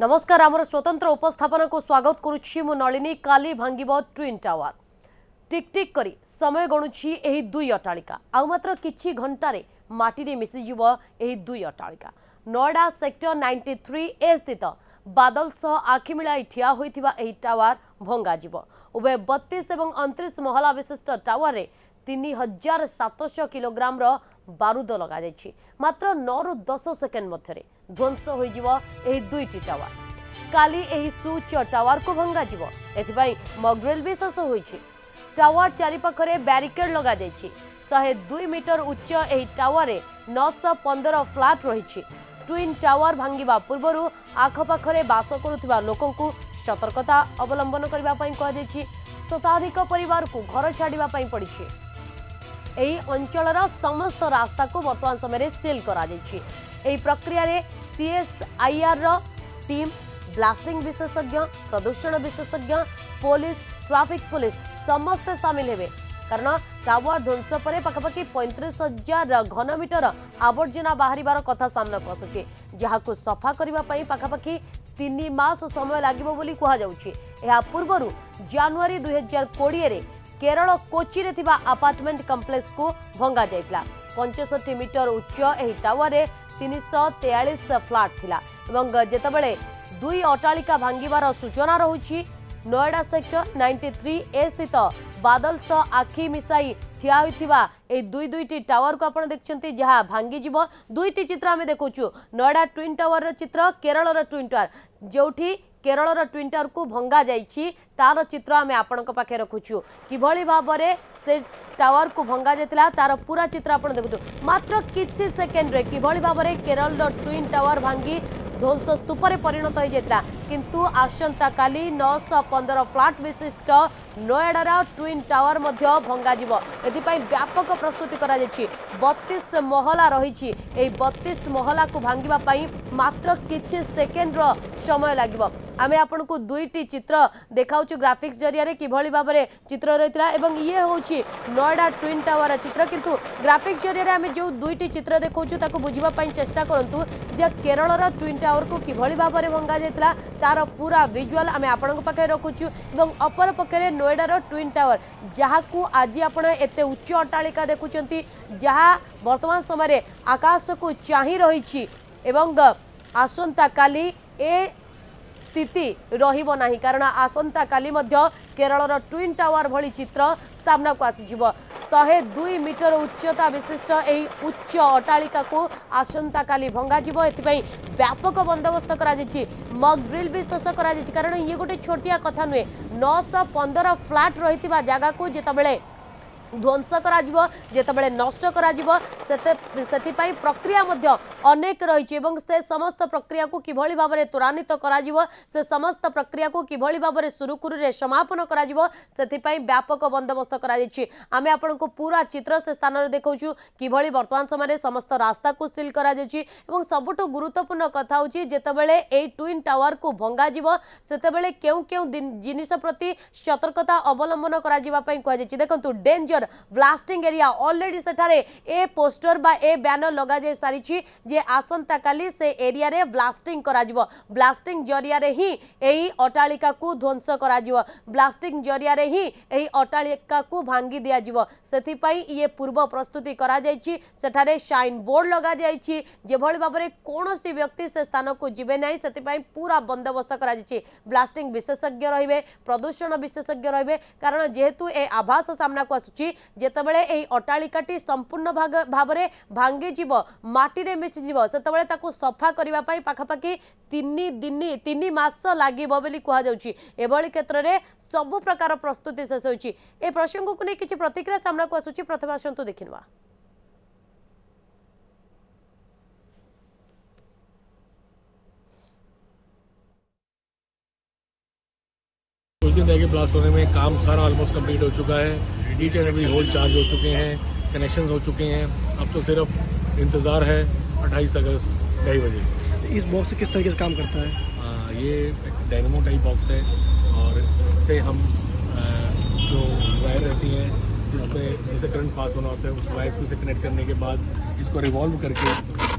नमस्कार आमर स्वतंत्र उपस्थापन को स्वागत करुछि मु नलिनी काली भांगिब ट्विन टावर टिक टिक करी समय गणुछि एही दुई अट्टालिका आ मात्र किछि घंटारे माटी रे मिसि जिवो एही दुई अट्टालिका नोएडा सेक्टर 93 ए स्थित बादल सह आखि मिलाई ठिया होइथिबा एही टावर भंगा जिवो उभय 32 एवं 29 महला विशिष्ट टावर रे 3700 किलोग्राम रो बारूद लगा जायछि मात्र 9 रु 10 सेकेंड मध्यरे ध्वंस होइजिवो एही दुईटी टावर काली एही सुच टावर को भंगा जिवो एथिबाई मॉकड्रिल भी शेष होइछि टावर चारि पाखरे बैरिकेड लगा जायछि 102 मीटर उच्च एही टावर रे 915 फ्लैट रहिछि ट्विन टावर भांगिबा पूर्वरु आखपाखरे बास करुथिबा लोकंकु सतर्कता अवलंबन करबा पई कह जायछि शताधिक परिवार को घर छाड़िबा पई पड़िछि एही अंचलर समस्त रास्ता को वर्तमान समय सील करा जायछि एही प्रक्रिया रे सीएसआईआर रो टीम ब्लास्टिंग विशेषज्ञ प्रदूषण विशेषज्ञ पुलिस ट्रैफिक पुलिस समस्त शामिल हेबे कारण टावर ध्वंस पर पाखापाखि 35,000 घनमीटर आवर्जना बाहर कथा सामना को आसुछि जहां सफा करने पाखापाखि 3 मास समय लागिबो बोली कहा जाउछि एहा पूर्वरु जनवरी 2020 रे केरल कोची रे थिबा अपार्टमेंट कॉम्प्लेक्स को भंगा जायतला 65 मीटर उच्च एही टावर रे 343 फ्लैट थिला एवं जेतबेले दुई अट्टालिका भांगिबार सूचना रहुछि नोएडा सेक्टर 93 ए स्थित बादल सह आखि मिसाई ठिया होइथिबा ए दुईटी टावर को आपण देखछन्ती जहा भांगी जिवो दुईटी चित्र आमे देखौछु नोएडा ट्विन टावर रो चित्र केरल रो ट्विन टावर जोठी केरल रो ट्विन टावर को भंगा जाईछि तार चित्र आमे आपणक पाखे रखुछु किभଳି भाबरे से टावर को भंगा जायतिला तार पूरा चित्र आपण देखुतु मात्र किछि सेकेंड रे किभଳି भाबरे केरल रो ट्विन टावर भांगी ध्वंस स्तूपर परिणत हो जाता किंतु आसंता काली 915 फ्लैट विशिष्ट नोएडार ट्विन टावर मध्य भंगा जिवो एथिपाई व्यापक प्रस्तुति करा जायछि 32 महला रहिछि एई 32 महला को भांगिबा पई मात्र किछि सेकेंड रो समय लागिबो आमे आपन को दुईटी चित्र देखाउछु ग्राफिक्स जरिया रे किभଳି भाबरे चित्र रहितला एवं ये होछि नोएडा ट्विन टावर चित्र किंतु ग्राफिक्स जरिया रे आमे जो दुईटी चित्र देखाउछु ताको बुझिबा पई चेष्टा करंतु जे केरलर ट्विन टावर को किभଳି भाबरे भंगा जायतला तार पूरा विजुअल आमे आपन पाखे रखुछु एवं अपर पक्षरे नोएडार ट्विन टावर जहा को आज आपण एते उच्च अट्टालिका देखुचंती जहा वर्तमान समय आकाश को चाही रहिछि एवं आसंता काली ए स्थिति रहिबो नाही कारण आसंता काली मध्य केरलर ट्विन टावर भली चित्र सामना को आसीजिवो 102 मीटर उच्चता विशिष्ट एही उच्च अट्टालिका को आसंता काली भंगा जिवो एथिपई व्यापक बंदोबस्त करा जायछि मॉक ड्रिल भी शेष करा जायछि कारण ये गोटे छोटिया कथा नुए 915 फ्लैट रहितिबा जागा को जेतबेले ध्वंस करा जिवो जेतबेले नष्ट करा जिवो सेति पई प्रक्रिया मध्य अनेक रहिछि एवं से समस्त प्रक्रिया को किभଳି भाबरे त्वरान्वित करा जिवो से समस्त प्रक्रिया को किभଳି भाबरे सुरुकुरु रे समापन करा जिवो सेति पई व्यापक बंदोबस्त करा जायछि आमे आपन को पूरा चित्र से स्थान रे देखौछु किभଳି वर्तमान समय समस्त रास्ता को सील करा जायछि एवं सबटु गुरुत्वपूर्ण कथा होछि जेतबेले ए ट्विन टावर को भंगा जिवो सेतबेले केउ केउ जिनिस प्रति सतर्कता अवलंबन करा जिबा पई कहै जायछि देखंतु डेंजर ब्लास्टिंग एरिया ऑलरेडी सेठारे ए पोस्टर बा ए बैनर लगा जाय सारिछि जे आसंता काली से एरिया रे ब्लास्टिंग करा जिवो ब्लास्टिंग जरिया रे ही एही अट्टालिका को ध्वंस करा जिवो ब्लास्टिंग जरिया रे ही एही अट्टालिका को भांगी दिया जिवो सेथि पई ये पूर्व प्रस्तुति करा जायछि सेठारे साइन बोर्ड लगा जायछि जे भଳି भाबरे कोनोसी व्यक्ति से स्थान को जिबे नै सेथि पई पूरा बंदोबस्त करा जायछि ब्लास्टिंग विशेषज्ञ रहिबे प्रदूषण विशेषज्ञ रहिबे कारण जेहेतु ए आभास सामना को आसुछि जेतबेले एही अट्टालिकाटी संपूर्ण भाबरे भांगी जीवो माटी रे मिसि जीवो सेतबेले ताको सफा करिबा पई पाखापाखि 3 मास लागिबो बोली कहा जाउछि एभली क्षेत्र रे सब प्रकार प्रस्तुति शेष होछि ए प्रसंग को नै किछि प्रतिक्रिया सामना को आसुछि प्रथम आसंतु देखिनवा कुछ दिन रह ब्लास्ट होने में काम सारा ऑलमोस्ट कंप्लीट हो चुका है each and every hole charge हो चुके हैं कनेक्शंस हो चुके हैं अब तो सिर्फ इंतज़ार है 28 अगस्त 2:30 बजे। इस बॉक्स से किस तरीके से काम करता है? ये एक डायनेमो टाइप बॉक्स है और इससे हम जो वायर रहती हैं जिसे करंट पास होना होता है उस वायर को से कनेक्ट करने के बाद इसको रिवॉल्व करके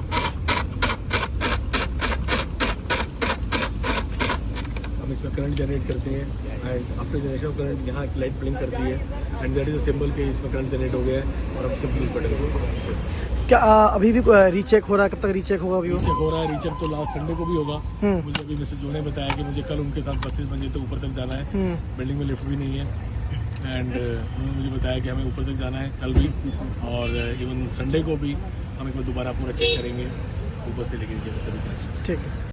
करंट जनरेट करते हैं and after generation of current यहाँ लाइट ब्लिंक करती है and that is a symbol कि इसमें करंट जनरेट हो गया है और अब सिंपली इस बटन को क्या अभी भी रीचेक हो रहा है? कब तक रीचेक होगा अभी? रीचेक हो रहा है। रीचेक तो लास्ट संडे को भी होगा। मुझे अभी मिस्टर जो ने बताया कि मुझे कल उनके साथ 32 मंजिल तक ऊपर तक जाना है। बिल्डिंग में लिफ्ट भी नहीं है एंड उन्होंने मुझे बताया कि हमें ऊपर तक जाना है कल भी और इवन संडे को भी हम एक बार दोबारा पूरा चेक करेंगे ऊपर से लेकर नीचे सभी कनेक्शन। ठीक है।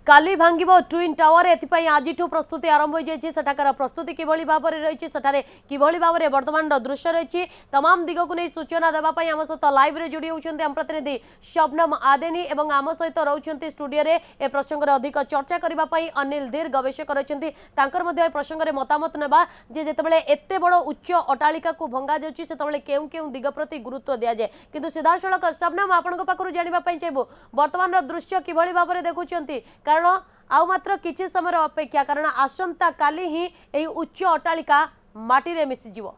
काली भांगिब ट्विन टावर एथिपाई आजिठू प्रस्तुति आरंभ हो जाइए। सेठाकार प्रस्तुति किभली भाव में रही सेठारे किभली भाव में वर्तमान दृश्य रही तमाम दिग को नहीं सूचना देवाई आम सहित लाइव रे जोड़ी होती आम प्रतिनिधि शबनम आदेनी एवं आम सहित रोच स्टूडियो रे ए प्रसंग में अधिक चर्चा करने अनिल धीर गवेषक रही ए प्रसंग में मतामत नेबा जे जेतेबेले एते बड़ उच्च अट्टालिका को भंगा जाउछि सेतेबेले केउ केउ दिग प्रति गुरुत्व दिया जाए किंतु सीधासलख शबनम आपन पाखरु जानिबा पई चाहबो वर्तमान दृश्य किभली भाव में देखुछंती कारण आउ मात्र किछि समय अपेक्षा कारण आसंता काली ही एही उच्च अट्टालिका माटी रे मिसि जिवो।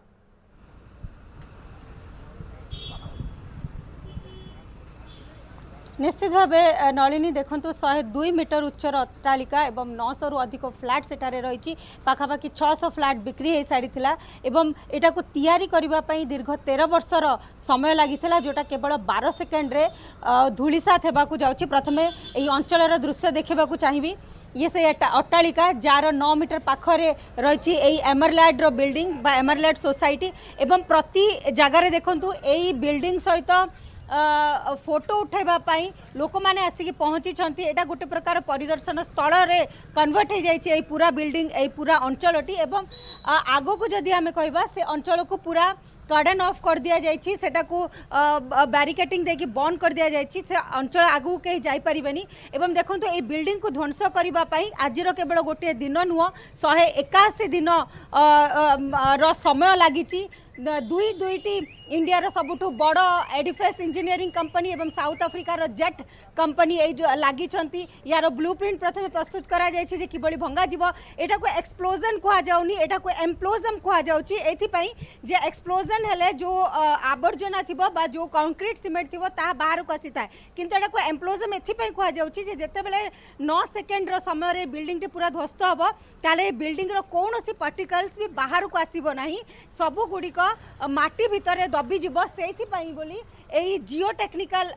निश्चित भाव नलिनी देखु 102 मीटर उच्चर अट्टालिका एवं 900 रु अधिक फ्लैट सेठारे रही पाखापाखि 600 फ्लैट बिक्री हो सारी एवं एटा को तैयारी करने दीर्घ 13 वर्षर समय लगी जोटा केवल 12 सेकेंड रे धूलिसात होगा जाऊँगी। प्रथमे यही अंचल दृश्य देखा चाहिए ये से अट्टालिका जार 9 मीटर पाखरे रही एमरलैंड रो बिल्डिंग बा एमरलैंड सोसाइटी एवं प्रति जगार देखु यही बिल्डिंग सहित फोटो उठाइबापी लोक मैंने आसिक पहुँची एटा गोटे प्रकार परिदर्शन स्थल रे कन्वर्ट हो जाए पूरा बिल्डिंग यही पूरा अंचलटी एवं आग को जदि आम कहबा से अंचल को पूरा कार्डन ऑफ कर दिया जाइए सेटा को बैरिकेटिंग देकी बंद कर दिया जाइए से अंचल आगू कहीं जापरेनि एवं देखो ये बिल्डिंग को ध्वंस करने आज केवल गोटे दिन नुह 181 दिन समय लगी दुईटी इंडिया रो सबुठु बड़ एडिफेस इंजीनियरिंग कंपनी एवं साउथ अफ्रिकार जेट कंपनी लगी यार ब्लूप्रिंट प्रथम प्रस्तुत करा जायछि जे किबळी भंगा जीवो एटा को एक्सप्लोजन कहा जाउनी एटा को एम्प्लोजम कहा जाउछि एथि पई जे एक्सप्लोजन हेले जो आवर्जना थिबो बा जो कंक्रीट सीमेंट थिबो ता बाहर को आसी थाए किंतु एटा को एम्प्लोजम एथि पई कहा जाउछि जे जते बेले 9 सेकेंड रो समय रे बिल्डिंग टी पूरा ध्वस्त हबो ताले बिल्डिंग रो कोनोसी पार्टिकल्स भी बाहर को आसीबो नाही सबु गुडी को माटी भितरे दबी जीव से बोली यही जियो टेक्निकल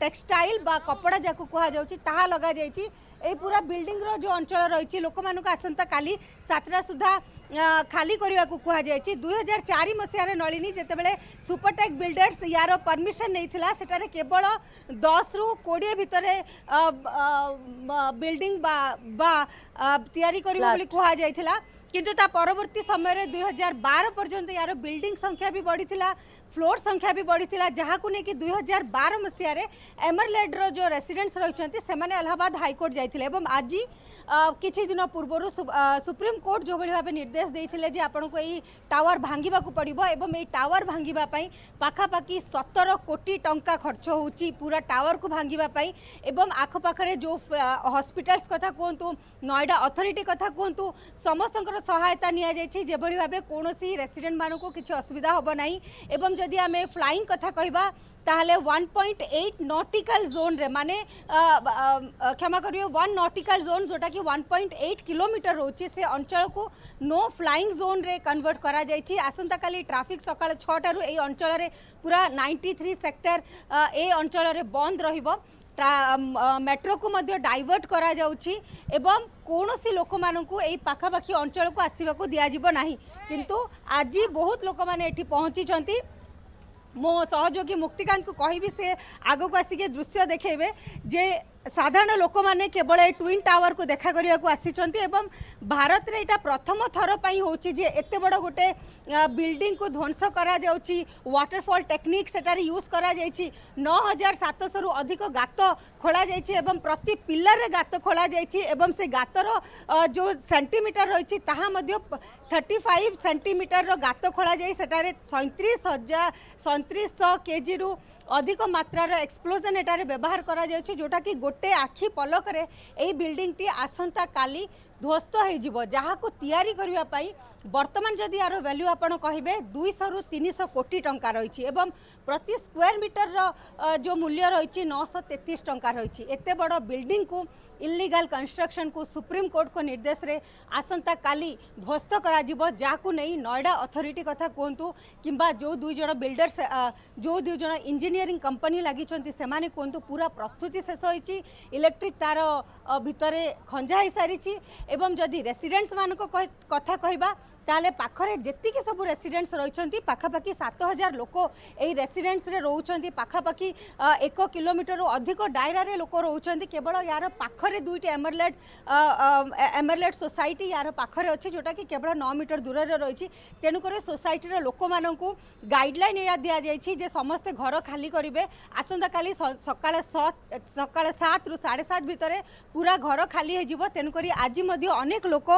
टेक्सटाइल बा कपड़ा जाकु कहा जाउछि ताहा लगा जाइछि ए पूरा बिल्डिंग रो जो अंचल रही लोक मानक आसंता काली 7टा सुधा खाली करने को कहा जाइछि। 2004 मसीह नलिनी जेतेबेले सुपरटेक बिल्डर्स यार परमिशन नहीं थिला सेटारे केवल 10 रु 20 भितरे बिल्डिंग बा तैयारी करियो बोली कहा जाइथिला किंतु ता परवर्ती समय 2012 पर्यंत यार बिल्डिंग संख्या भी बढ़ी फ्लोर संख्या भी बढ़ी जहाँ को लेकिन 2012 मसीह एमरलैंड रो जो रेसिडेंट्स रही से इलाहाबाद हाईकोर्ट जाइए एवं आज किछि दिन पूर्व सुप्रीम कोर्ट जो भाई भाव निर्देश देते जे आपन को यही टावर भांगा पड़ो एवं यही टावर भांगापी पाखापाखि 17 कोटी टंका खर्च होची पूरा टावर को भांगापी एवं आखपाखे जो हॉस्पिटल्स कथा कहतु नोएडा अथॉरिटी कथा कहतु समस्त सहायता नि जाइए भाव कौन रेसिडेंट मानक किसी असुविधा हम ना एवं जदि आम फ्लाइंग कथा कहबा ताहले 1.8 नॉटिकल जोन रे माने क्षमा करियो 1 नॉटिकल जोन जोटा कि 1.8 किलोमीटर रोचे से अंचल को नो फ्लाइंग जोन रे कन्वर्ट करा जाइछि। आसंता काली ट्रैफिक सकाळ 6 टारू ए अंचल रे पूरा 93 सेक्टर ए अंचल रे बंद रहिबो मेट्रो को मध्य डाइवर्ट करा जाउछि एवं कौनसी लोक मानकु एई पाखापाखी अंचल को आसीबा को दिया जिवो नाही किंतु आज बहुत लोक माने एठी पहुंची छंती मो सहयोगी मुक्तिकांत को कहि से आग को आसिक दृश्य देखेबे जे साधारण लोक माने केवल ट्विन टावर को देखा करने को आसी एवं भारत रे एटा प्रथम थर पई होची जे एते बड़ गोटे बिल्डिंग को ध्वंस करा जाउची वाटरफॉल टेक्निक सेटारे यूज करा जाइछि 9700 रु अधिक गात खोला जाइछि एवं प्रति पिलर रे गात खोला जाइछि एवं से गातर जो सेंटीमीटर रही ताहा मध्य 35 सेंटीमीटर रो गात खोला जाई सेटारे 3700 केजी रु अधिक मात्रार एक्सप्लोजन एटारे व्यवहार करा जाउछि जोटा कि गोटे आखि पलक रे एई बिल्डिंग टी आसंता काली ध्वस्त हो जहाँ को तैयारी करने पाई वर्तमान जदि यार वैल्यू आपण कहे 200 रु 300 कोटी टंका रही एवं प्रति स्क्वायर मीटर जो मूल्य रही 933 टंका रही एत बड़ बिल्डिंग को इल्लीगल कंस्ट्रक्शन को सुप्रीम कोर्ट को निर्देश रे आसंता काली ध्वस्त करा जिवो जाकु नहीं नोएडा अथॉरिटी कथा कहतु किंबा जो दुई जन बिल्डर्स जो दुई जन इंजीनियरिंग कंपनी लगी से कहतु पूरा प्रस्तुति शेष होइछि इलेक्ट्रिक तार भितरे खंजा हो सारी एवं जदि रेसिडेंट्स मान कथा कहबा ताले पाखरे जेतिक सब रेसिडेंट्स रही पाखापाखि 7000 लोक यही रेसिडेंट्स रे रोचंती पाखापाखि 1 किलोमीटर अधिक दायरा रे लोक रोचंती केवल यार पाखरे दुईटी एमरलेट सोसाइटी यार पाखरे अच्छी जोटा कि केवल 9 मीटर दूर रे रही तेणुक सोसाइटी रे लोक माननकु गाइडलाइन या दिया जायछि जे समस्त घर खाली करिवे आसंता काली सकाळ 7 रु 7:30 भितरे पूरा घर खाली हे जिवो तेणुक आज मध्य अनेक लोक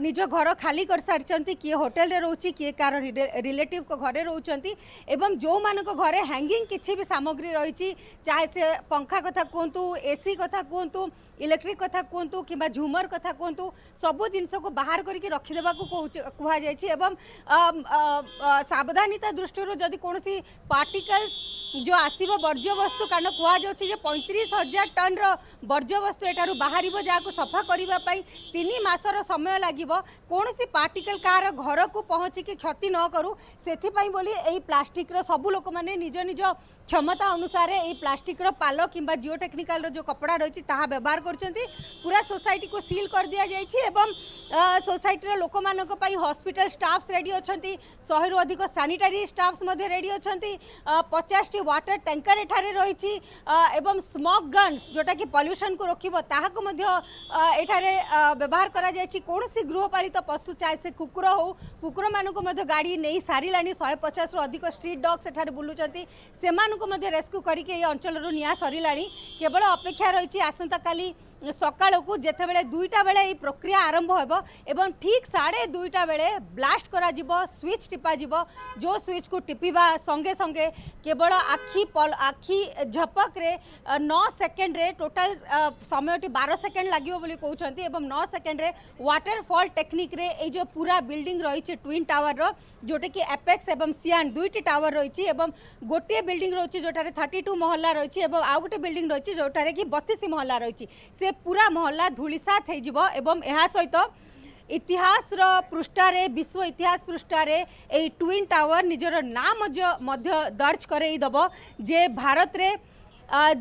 निज घर खाली कर किए होटेल रे रोची किए कार रिलेटिव को घरे रोचंती एवं जो मानक घरे हैंगिंग किछि भी सामग्री रही चाहे से पंखा कथा कहतु एसी कथा कहतु इलेक्ट्रिक कथा कहतु कि झुमर कथा कहतु सबू जिनस को बाहर करके रखिदेवा कह एवं सावधानता दृष्टि जदि कौन पार्टिकल्स जो आसव वर्ज्य वस्तु कारण कहुच्छे 35,000 टन वर्ज्य वस्तु एठारू बाहर जहाँ सफा करने 3 मासर समय लगे कौन सी पार्टिकल कार घर को पहुँचिकी क्षति न करूँ से बोली प्लास्टिक सबू लोक मैंने निज निज क्षमता अनुसार यही प्लास्टिक पाल कि जिओ टेक्निकल जो कपड़ा रही व्यवहार करछंती पूरा सोसाइटी को सील कर दिया जाइछि एवं सोसाइटी लोक मानक पई हॉस्पिटल स्टाफ्स रेडी अछंती 100 रु अधिक सैनिटरी स्टाफ्स मध्य रेडी अछंती 50 टी वाटर टैंकर एठारे रही एवं स्मोक गन्स जोटा कि पॉल्यूशन को रोकिबो ताहाको मध्य एठारे व्यवहार करा जाइछि कौन सी गृहपालित पशु चाहे से कुकुर हो कुकुर मानक मध्य गाड़ी नहीं सारिलानी 150 रु अधिक स्ट्रीट डॉग्स एठारे बुलुचंती सेमानक मध्य रेस्क्यू करके ए अंचल रु निया सरिलानी केवल अपेक्षा रही आसंता काली सकाळ को जेते बेले 2टा बेले ये प्रक्रिया आरंभ होबो एवं ठीक 2:30 बेले ब्लास्ट करा जिवो स्विच टिपा जिवो जो स्विच को टिपिबा संगे संगे केवल आखी झपक रे 9 सेकेंड रे टोटल समयटी 12 सेकेंड लागिवो बोली कहउछंती एवं 9 सेकेंड रे वाटरफॉल टेक्निक रे ए जो पूरा बिल्डिंग रही ट्विन टावर रो जोटे कि एपेक्स एवं सियान दुईटी टावर रही एवं गोटे बिल्डिंग रही जोटारे 32 महल्ला रही एवं आउ गोटे बिल्डिंग रही जोटारे कि 32 महल्ला रही से पूरा महल्ला धूलिसात हो जिवो एवं एहा सहित इतिहास पृष्ठारे विश्व इतिहास पृष्ठारे ए ट्विन टावर निजर नाम मध्य दर्ज करई दबो जे भारत रे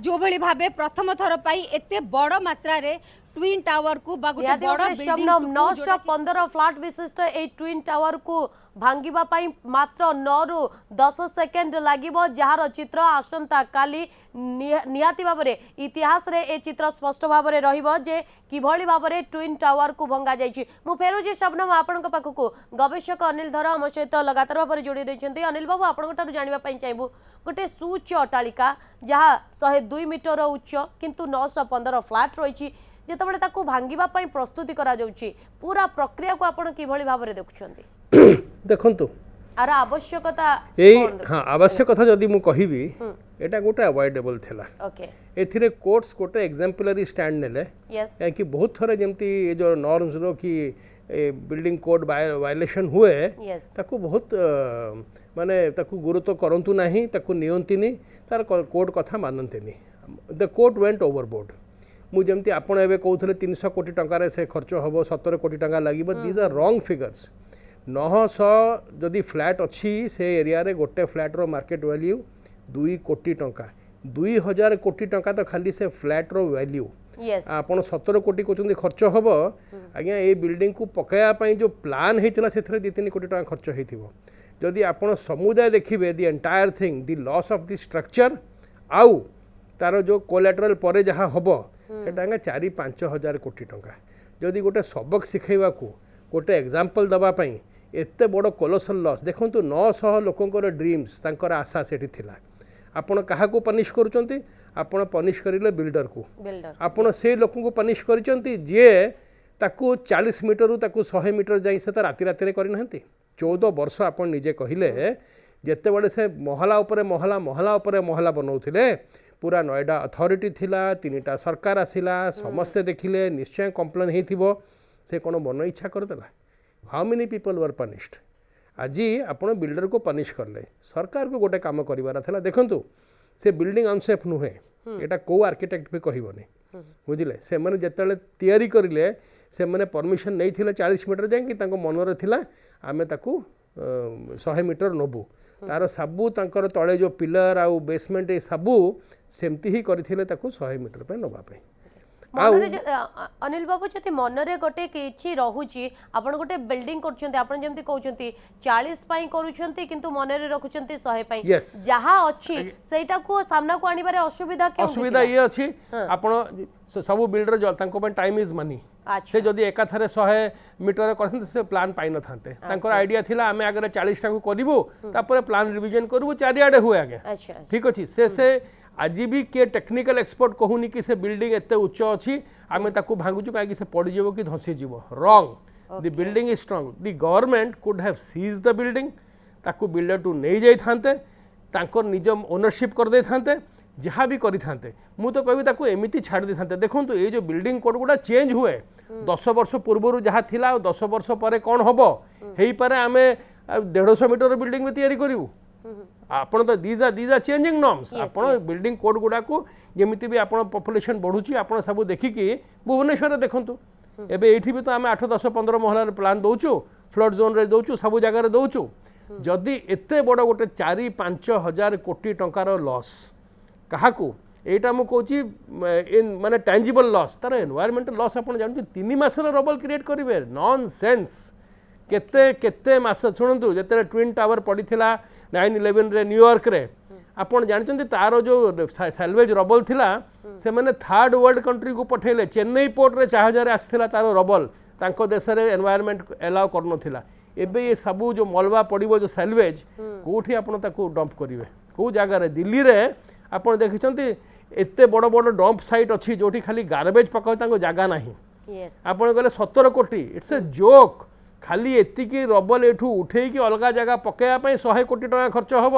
जो भली भाबे प्रथम थर पाई एते बड़ मात्रा रे ट्विन टावर को बड़ बिल्डिंग 915 फ्लैट विशिष्ट ए ट्विन टावर को भांगिबा पाई मात्र 9 रु 10 सेकेंड लागिबो जार चित्र आसंता काली निहाती भाबरे इतिहास रे ए चित्र स्पष्ट भाबरे रहिबो जे किभଳି भाबरे ट्विन टावर को भंगा जायछि मु फेरुजी शबनम आपनक पाखकु गवेषक अनिल धर हम सहित लगातार भाबरे जोड़ी रहिछन्ती अनिल बाबू आपनक तारु जानिबा पाई चाहबो गोटे सुउच्च अट्टालिका जहा 102 मीटर उच्च किंतु 915 फ्लैट रहिछि जेतबेले ताकू भांगिबा पाई प्रस्तुति करा जाउछि पूरा प्रक्रिया को आपण किभଳି भाबरे देखुछन्ती देखंतु आर आवश्यकता हाँ आवश्यकता जदि मु कहिबी एटा गोटे अवॉइडेबल थिला ओके एथिरे कोर्ट्स गोटे एग्जाम्पलरी स्टैंड नेले यस कि बहुत थरे जेमती जो नॉर्म्स रो कि बिल्डिंग कोड वायलेशन हुए ताकू बहुत माने ताकू गुरुत्व करंतु नाही ताकू नियंतिनी तार कोड कथा मानंतेनी द कोर्ट वेंट ओवरबोर्ड मु जेमती आपण एबे कहउथले 300 कोटी टंका रे से खर्च होबो 17 कोटी टंका लागिबो दीज आर रॉन्ग फिगर्स 900 जदि फ्लैट अच्छी से एरिया रे गोटे फ्लैट रो मार्केट वैल्यू 2 कोटी टंका 2000 कोटी टंका तो खाली से फ्लैट रो वैल्यू आपण 17 कोटी कहउछन्ती खर्च होबो आज्ञा ए बिल्डिंग को पकाया पई जो प्लान हेतिला सेथरे 2-3 कोटी टंका खर्च हेतिबो जदि आपण समुदाय देखिबे the entire thing the loss of the structure आउ तार जो कोलैटरल परे जहा होबो सेटा 4-5 हजार कोटी टंका जदि गोटे सबक शिखेवा को गोटे एग्जांपल दबा पई एते बड़ कोलोसल लॉस देखंतु 900 लोकंकर ड्रीम्स तांकर आशा सेठी थिला आपण काहा को पनिश करूचंती आपण पनिश करिले बिल्डर को आपण से लोकन को पनिश करिचंती जे ताकू 40 मीटर रु ताकू 100 मीटर जाई से राति राति रे करि नहंती 14 वर्ष आपण निजे कहिले जेते बडे से महला ऊपर महला महला ऊपर महला बनाउथिले पूरा नोएडा अथॉरिटी थिला 3टा सरकार आसिला समस्ते देखिले निश्चय कंप्लेन हेथिबो से कौन मन इच्छा करदेला how many people were punished आज आपण बिल्डर को पनिश करले सरकार को गोटे काम करार था देखु से बिल्डिंग अनसेफ नुहे यहाँ कौ आर्किटेक्ट भी कहबनी बुझे से मैंने जिते तैयारी करें से मैंने परमिशन नहीं 40 मीटर जाए मनरे थिला आमे ताकू 100 मीटर नबू तार सबू तंकर तले जो पिलर आउ बेसमेंट ये सबू सेमती ही करथिले ताकू 100 मीटर पे नबा पे अनिल बाबू जति मनरे गोटे किछि रहुची आपण गोटे बिल्डिंग करछन्ते आपण जेमति कहउछन्ती 40 पई करूछन्ती किंतु मनरे रखुछन्ती 100 पई जहा अछि सेटा को सामना को आनिबारे असुविधा के असुविधा ये अछि आपण सब बिल्डर जो तांको पे टाइम इज मनी से जदि एकाथरे 100 मीटर करथन्ते से प्लान पाइ न थान्ते तांकर आइडिया थिला आमे आगरे 40 टा को करिवो तापर प्लान रिवीजन करबो चारियाडे हुए आगे ठीक अछि से आज भी किए टेक्निकल एक्सपर्ट कहूनी कि से बिल्डिंग एते उच्च अच्छी आम ताकू भांगुचु कहीं से पड़ीज कि धसीज wrong the building is strong the government could have seize the building ताकू बिल्डर टू नहीं जाई थांते तांकर निज ओनरशिप कर दे थांते जहाँ भी करि थांते मु तो कहबी ताकू एमिति छाड़ दे थांते देखंतु ये जो बिल्डिंग कोड गुडा चेंज हुए 10 वर्ष पूर्व जहाँ थिला 10 वर्ष पर कौन हम हेई पारे आमे 150 मीटर बिल्डिंग में तैयारी करिवु आपण तो दीज आर चेंजिंग नॉर्म्स आपण बिल्डिंग कोड गुडा को जेमिति भी आपण पॉपुलेशन बढ़ुची आपण सब देखिकी भुवनेश्वर देखंतु एबे एठी भी तो आमे 8 10 15 महलार प्लान दउचु फ्लड जोन रे दउचु सब जगह रे दउचु जदि एते बड़ गोटे 4-5 हजार कोटी टंकार लॉस काहाकू एटा मु कहूची माने टैंजिबल लॉस तार एनवायरमेंटल लॉस आपण जानती 3 मासर रबल क्रिएट करिवे नॉनसेंस केते केते मास सुनंतु जते ट्विन टावर पड़ीथिला 9/11 रे न्यूयॉर्क रे आपण जानचंती तारो जो सैल्वेज रबल थिला से माने थर्ड वर्ल्ड कंट्री को पठेले चेन्नई पोर्ट रे जहाज रे आस्थिला तारो रबल तांको देश रे एनवायरमेंट एलाउ करनो थिला एबे ये सबू जो मलबा पड़िबो जो सैल्वेज कोठी आपण ताको डंप करिवे को जगह रे दिल्ली रे आपण देखिचंती एते बड़ बड़ डंप साइट अछि जोठी खाली गार्बेज पकाउ तांको जगह नाही आपण कहले 17 कोटी इट्स अ जोक खाली एतिकी रबल एठू उठे कि अलग जगह पकड़ा 100 कोटी टका खर्च हम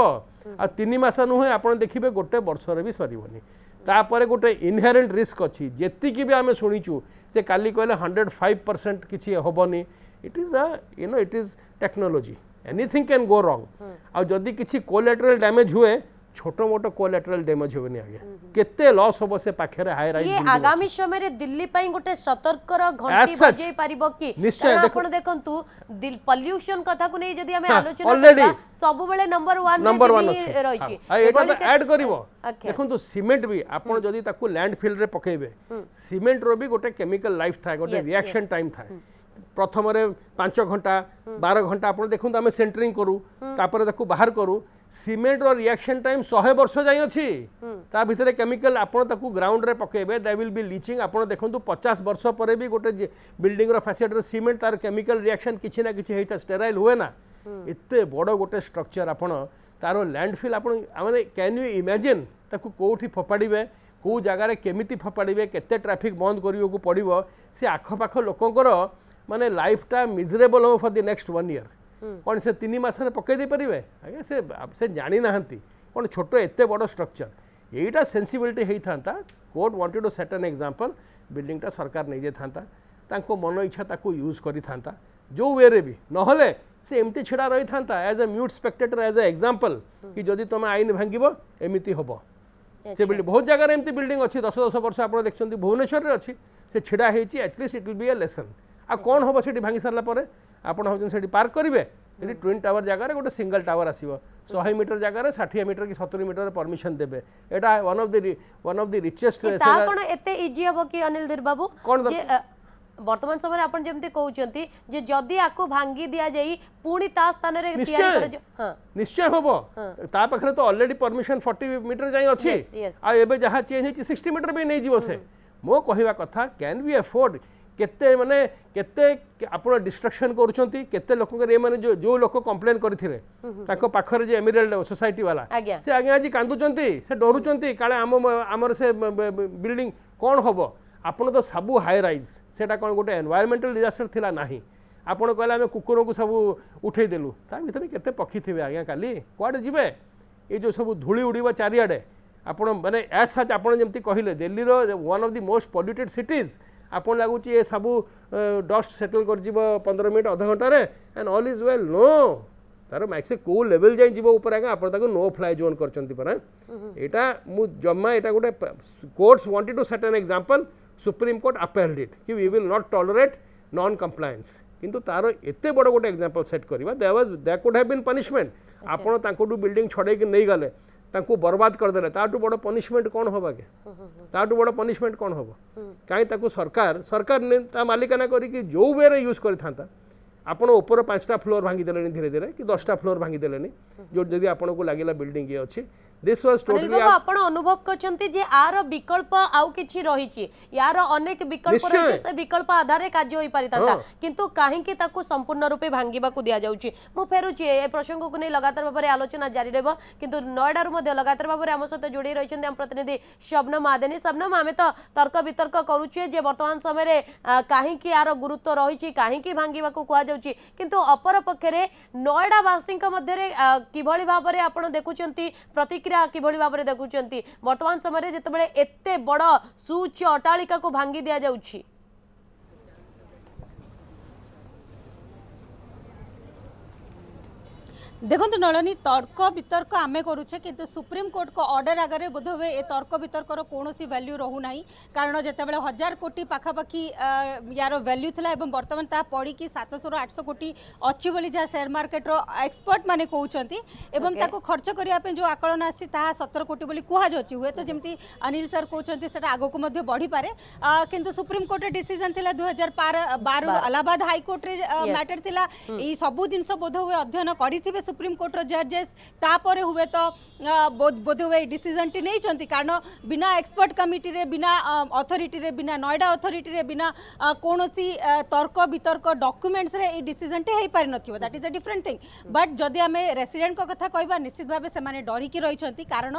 आ 3 मास नुहे आप देखिए गोटे वर्षर भी सरबनी तापर गोटे इनहेरेंट रिस्क अच्छी जी भी आम शुणीचु से काली कहले 105% किसी हेनी it is it is technology anything can go wrong आ जदि किसी कोलैटरल डैमेज हुए छोटो मोटो कोलैटरल डैमेज होबनी आगे केते लॉस होबो से पाखे रे हाई राइज ये आगामी समय रे दिल्ली पई गोटे सतर्कर घंटी बजै पारिबो कि निश्चय आपण देखंतु दिल पोल्यूशन कथा को नै जदि हमें आलोचना करबा सब बेले नंबर 1 रे रही छी एटा तो ऐड करबो देखंतु सीमेंट भी आपण जदि ताकू लैंडफिल रे पकेबे सीमेंट रो भी गोटे केमिकल लाइफ था गोटे रिएक्शन टाइम था प्रथम 5 घंटा 12 घंटा आप देखो आम सेंटरिंग करूँ बाहर करूँ सीमेंट रो रिएक्शन टाइम 100 वर्ष जाई अछि ता भितर केमिकल आपण ताकू ग्राउंड रे पकेबे दे विल बी लीचिंग आपण देखंतु 50 वर्ष पर भी गोटे बिल्डिंग रो फैसेट रो सीमेंट तार केमिकल रिएक्शन किछि ना किछि हेता स्टेराइल हुए ना एते बड़ गोटे स्ट्रक्चर आपण तारो लैंडफिल आपण माने कैन यू इमेजिन ताकू कोठी फपाड़ीबे को जगह रे केमिति फपाड़ीबे केते ट्रैफिक बंद करियो को पड़िबो से आखपाख लोकंकर माने लाइफटा मिजरेबल हो फॉर द नेक्स्ट 1 ईयर कौन से 3 मास पकई दे पारे आगे से जानी ना कौन छोट एत बड़ स्ट्रक्चर यहीटा सेंसिबिलिटी होता court wanted to set an example बिल्डिंगटा सरकार नहीं जाता मन इच्छा ताको यूज करिथांता जो वे रे भी नहले से एमती छिड़ा रही था as a mute spectator as a example कि जदि तुम आईन भांगिबो एमिति होबो से बिल्डिंग बहुत जगह एमती बिल्डिंग अच्छी 10-10 वर्ष आप देखते भुवनेश्वर में अच्छी से छिड़ा होती at least it will be a lesson आ कौन हम से भांगी सारा पर आपड़ से पार्क करेंगे ये ट्विन टावर जगह गोटे सिंगल टावर आसो 100 मीटर जगह 60 मीटर कि 70 मीटर परमिशन देवे एटा वन ऑफ द रिचेस्ट एते इजी हम कि अनिल धीर बाबू वर्तमान समय आपण जेमती कहउचंती जे जदी आको भांगी दिया जाई पुणी ता स्थान रे तैयारी कर हां निश्चय होबो ता पखरे तो ऑलरेडी परमिशन 40 मीटर जाई अछि आ एबे जहां चेंज हिची 60 मीटर भी नहीं जीवो से मो कहिबा कथा कैन वी अफोर्ड केते माने केते आपण डिस्ट्रक्शन करूचंती केते लोक रे माने जो लोक कंप्लेन करथिले ताको पाखरे जे एमिरल्ड सोसाइटी वाला से आगे आज कांदुचंती से डरुचंती काले हमर से बिल्डिंग कोन होबो आपण तो सबू हाई राइज सेटा कौन गोटे एनवायरमेंटल डिजास्टर थिला नाही आपण कहले आम कुकुर को सब उठे देलु ता भितर केते पक्षी थे आज्ञा काली कुआडे जीवे ये जो सब धूली उड़ीबा चारिआडे आपण माने एज सच आपण जेमती कहले दिल्ली रो one of the most polluted cities आपन लगुच ये सब डस्ट सेटल कर 15 मिनट अध घंटे एंड ऑल इज वेल नो तार मैक्स को लेवल जाए जीव ऊपर आगे आप नो फ्लाई जोन करटा मु जमा यहाँ गोटे courts wanted to set an example Supreme Court appealed it कि we will not tolerate non compliance किंतु तार एते बड़ गोटे एग्जांपल सेट करवा there could have been punishment आपण तांकोडू बिल्डिंग छड़े कि नहीं गले तांको बर्बाद करदेले ताटू बड़ पनिशमेंट कौन होबा के ताटू बड़ पनिशमेंट कौन होबो काई ताको सरकार ने ता मालिकाना करी कि जो वे रे यूज करि थांता आपण ऊपर 5टा फ्लोर भांगी देलेनी धीरे धीरे कि 10टा फ्लोर भांगी देलेनी जो जदि आपण को लागिला बिल्डिंग ये अछि दिस वाज टोटली आपण अनुभव करछंती जे आर विकल्प आउ किछि रहिछि यार अनेक विकल्प रहिछि से विकल्प आधारे कार्य होई परितांता किंतु काहे कि ताको संपूर्ण रूपे भांगीबा को दिया जाउछि मु फेरुछि ए प्रसंग को नै लगातार भाबरे आलोचना जारी रहबो किंतु नोएडा रु मध्ये लगातार भाबरे हम सहित जोड़ी रहिछन्ते हम प्रतिनिधि शबनम आदेनी शबनम आमे तो तर्क वितर्क करूछे जे वर्तमान समय रे काहे कि यार गुरुत्व रहिछि काहे कि भांगीबा को कुआ जाउछि किंतु अपर पक्षरे नोएडा वासिंक मध्ये रे किभଳି भाबरे आपण देखुछन्ती प्रतिक्रिया किभଳି भाबरे देखुछन्ती वर्तमान समय रे जेतेबेले एते बड़ सुच अटालिका को भांगी दिया जाउछि देखो नलिनी तर्क वितर्क आम करुचे किंतु सुप्रीम कोर्ट को ऑर्डर आगे बोध हुए ए तर्क वितर्कर कौन वैल्यू रहू ना कारण जितेबाला 1000 कोटी पाखापाखि यार वैल्यू था और बर्तमान ता पड़ी कि 700 ରୁ 800 कोटी अच्छी बोली जहाँ शेयर मार्केट रो एक्सपर्ट माने कहउछंती एवं ताको खर्च करिया पे जो आकलन आसी ता 17 कोटी बोली कुहा जाउची हुए तो जेमती अनिल सर कहउछंती सेटा आगो को मध्ये बढ़ी पारे किंतु सुप्रीम कोर्ट डिसीजन थिला 2012 इलाहाबाद हाई कोर्ट रे मैटर थिला ई सबु जिंस बोध हुए अध्ययन करिथिबे सुप्रीम कोर्ट रो जजेस तापर हुए तो बोध हुए डिसीजन टी नहीं चंती कारण बिना एक्सपर्ट कमिटी रे बिना अथॉरिटी रे बिना नोएडा अथॉरिटी रे बिना कोनोसी तर्क वितर्क डॉक्यूमेंट्स रे ई डिसीजन टी हेई पारि नथिबो that is a different thing but जदि आमे रेसिडेंट को कथा कहबा निश्चित भाबे से माने डरी की रही छंती कारण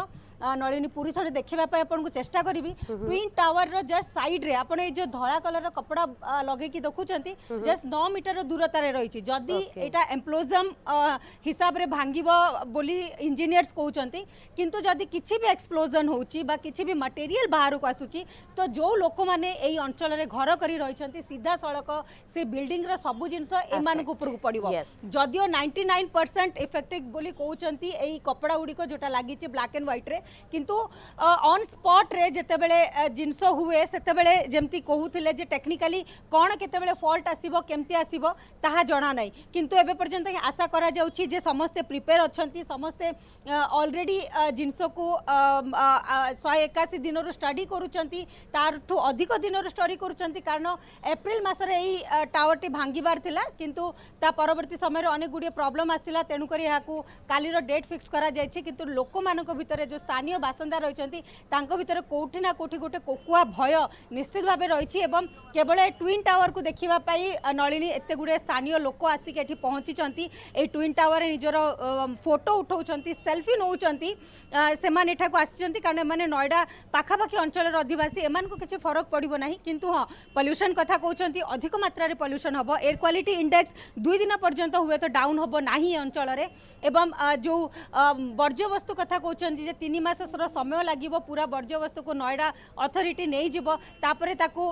नलिनी पूरी थोड़े देखा आपन को चेष्टा करी ट्विन टावर रो जस्ट साइड रे आपन ए जो धळा कलर कपड़ा लगे की देखुचंती जस्ट 9 मीटर दूरता रे रही जदि एटा एम्प्लोजम हिसाब रे भांगिबो बोली इंजीनियर्स कहउचंती किंतु जदि किछि भी एक्सप्लोजन होउची बा किछि भी मटेरियल बाहर को आसुची तो जो लोक माने एई अंचल रे घर करी रहिचंती सीधा सड़क से बिल्डिंग रो सब जिंस ए मान को ऊपर को पड़िबो जदियो 99% इफेक्टिव बोली कहउचंती एई कपड़ा उडी को जोटा लागि छि ब्लैक एंड व्हाइट रे किंतु ऑन स्पॉट रे जते बेले जिंस हुए सेते बेले जेमती कहउथिले जे टेक्निकली कोन केते बेले फॉल्ट आसीबो केमती आसीबो ताहा जणा नै किंतु एबे पर्यंत आशा करा जाउछि जे समस्त प्रिपेयर अछंती समस्त ऑलरेडी जिंस को 181 दिन रो स्टडी करूचंती तार ठु अधिक दिन रो स्टडी करूचंती कारण एप्रिल मास रे एई टावर टी भांगीबार थिला किंतु ता परवर्ती समय रे अनेक गुडी प्रॉब्लम आसिला तेनु करी याकू काली रो डेट फिक्स करा जायछि किंतु लोक मानक भितरे जो स्थानीय बासिंदा रहिचंती तांको भितरे कोठी ना कोठी गोटे कोकुआ भय निश्चित भाबे रहिछि एवं केवल ट्विन टावर को देखिबा पई नलिनी एते गुडे स्थानीय लोक आसी के एठी पहुंचीचंती ए ट्विन टावर रे निजरो फोटो उठाउचंती सेल्फी नउचंती से माने एठा को आसीचंती कारण माने नोएडा पाखापाखी अंचल अधिवासी एमान को किछि फरक पड़िबो नाही किंतु हां पोल्यूशन कथा कहउचंती अधिक मात्रा रे पोल्यूशन हबो एयर क्वालिटी इंडेक्स 2 दिन पर्यंत हुए तो डाउन हबो नाही अंचल रे एवं जो वर्ज्य वस्तु कथा कहउचंती जे 3 मास समय लागिबो पूरा वर्ज्य वस्तु को नोएडा अथॉरिटी नै जिवो तापरे ताको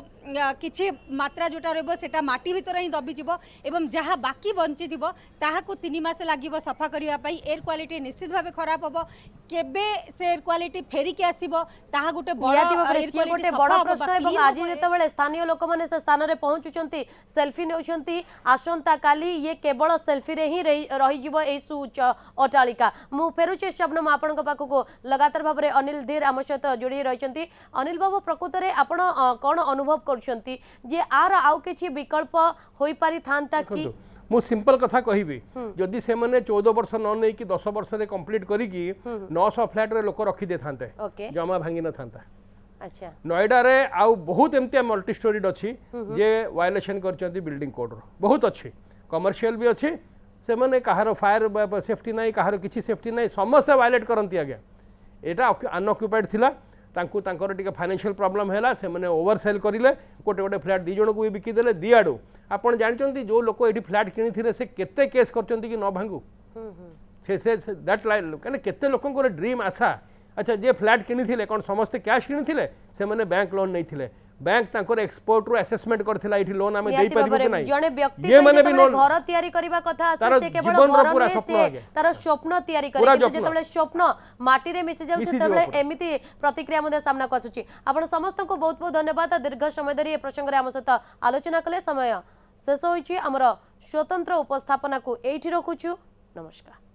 किछि मात्रा जोटा रहबो सेटा माटी भीतर ही दबी जिवो एवं जहा बाकी बंची दिबो ताहा को 3 मास लागिबो सफा करिया पई एयर क्वालिटी निश्चित भाबे खराब हबो केबे से एयर क्वालिटी फेरी के आसीबो ताहा गुटे बड़ प्रश्न एवं आज जेतेबेले स्थानीय लोक माने से स्थान रे पहुंचुचंती सेल्फी नेउचंती आसंता काली ये केवल सेल्फी रे ही रही जिवो ए सुच अटालिका मु फेरुचे शबनम आपन को पाखो को लगातार भाबरे अनिल धीर आम सहित जोड़ी रहिचंती अनिल बाबू प्रकृत रे आपण कोन अनुभव करछंती जे आर आउ किछि विकल्प होई पारि थांता कि मु सिंपल कथा कहबी जदि से माने 14 वर्ष न नै कि 10 वर्ष रे कंप्लीट करी कि 900 फ्लैट रे लोक रखी दे थांते जमा भांगी न थांता अच्छा नोएडा रे आउ बहुत एमती मल्टी स्टोरीड अछि जे वायलेशन करचंती बिल्डिंग कोड रो बहुत अछि कमर्शियल भी अछि से माने कहारो फायर सेफ्टी नाही कहारो किछि सेफ्टी नाही समस्त वायलेट करंती आगे एटा अनऑक्युपाइड थिला तांकु तांकर टिके फाइनेंशियल प्रॉब्लम हैला से माने ओवरसेल करिले गोटे गोटे फ्लैट दी जण को बिकी देले दी आडू आपण जानचंती जो लोक एठी फ्लैट किनी थिले से केते केस करचंती कि न भांगू से दैट लाइन कने केते लोकन को ड्रीम आशा अच्छा जे फ्लैट किनी थिले कोन समस्त कैश किनी थिले से माने बैंक लोन नै थिले बैंक तांकर एक्सपोर्ट रो असेसमेंट करथिला एठी लोन हमें देई निहाती परिबो भाବରେ कि नाही जणे व्यक्ति ये ପାଇଁ माने भी ଯେତେବେଳେ लोन ଘର ତିଆରି କରିବା କଥା ତାର ଆସେ ସେ କେବଳ ଜୀବନର ଘର ପୁରା ନୁହେଁ ସ୍ୱପ୍ନ ସେ ଆଜ୍ଞା। ତାର ସ୍ୱପ୍ନ ତିଆରି କରେ ପୁରା କିନ୍ତୁ ସ୍ୱପ୍ନ। ଯେତେବେଳେ ସ୍ୱପ୍ନ ମାଟିରେ ମିଶି ଯାଉ ମିଶିଯିବ ସେତେବେଳେ ପୁରା। ଏମିତି ପ୍ରତିକ୍ରିୟା ମଧ୍ୟ ସାମ୍ନାକୁ ଆସୁଛି ଆପଣ ସମସ୍ତଙ୍କୁ ବହୁତ ବହୁତ ଧନ୍ୟବାଦ ଦୀର୍ଘ ସମୟ ଧରି ଏ ପ୍ରସଙ୍ଗରେ ଆମ ସହିତ ଆଲୋଚନା କଲେ ସମୟ ଶେଷ ହୋଇଛି ଆମର ସ୍ୱତନ୍ତ୍ର ଉପସ୍ଥାପନାକୁ ଏଇଠି ରଖୁଛୁ ନମସ୍କାର।